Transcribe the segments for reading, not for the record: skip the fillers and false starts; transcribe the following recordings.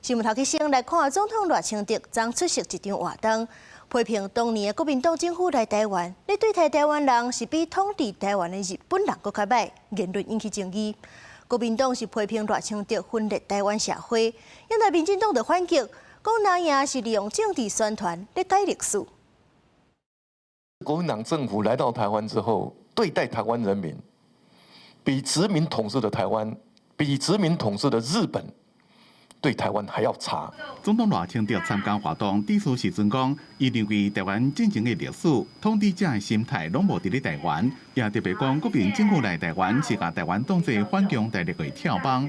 新聞頭去先來看總統賴清德將出席一場活動，批評當年的國民黨政府來台灣，咧對待台灣人是比統治台灣的日本人更較歹，言論引起爭議。國民黨是批評賴清德分裂台灣社會，因來民進黨就反擊，講藍營是利用政治宣傳咧改歷史。國民黨政府來到台灣之後，對待台灣人民，比殖民統治的台灣，比殖民統治的日本，對台灣還要差。總統賴清德參加活動，致辭時陣講，伊認為台灣戰爭的歷史，統治者的心態攏無佇咧台灣，也特別講國民政府來台灣是把台灣當作反共大陸的跳板。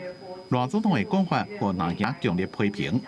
賴總統的講法，和藍營強烈批評。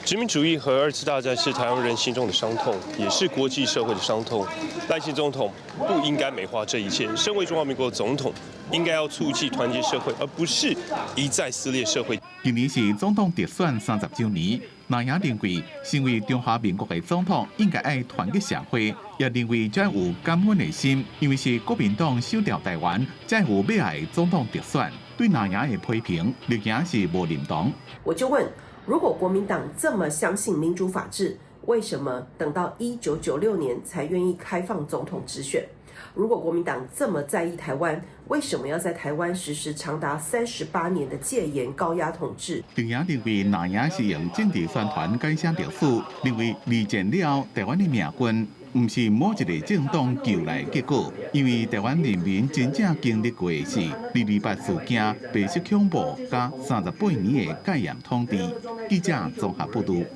殖民主義和二次大戰是台灣人心中的傷痛，也是國際社會的傷痛。賴清總統不應該美化這一切。身為中華民國的總統，應該要促進團結社會，而不是一再撕裂社會。今年是總統直選30週年，藍營認為，身為中華民國的總統，應該愛團結社會，也認為才有感恩的心，因為是國民黨收掉台灣，才有要來總統直選。對藍營的批評，綠營是無認同。我就問，如果國民黨這麼相信民主法治，為什麼等到1996年才願意開放總統直選？如果國民黨這麼在意台灣，為什麼要在台灣實施長達38年的戒嚴高壓統治？綠營認為藍營是用政治宣傳改寫歷史，認為二戰了台灣的命運不是某一個政黨救來的結果，因為台灣人民真正經歷過的是228事件、白色恐怖加38年的戒嚴統治。記者綜合報道。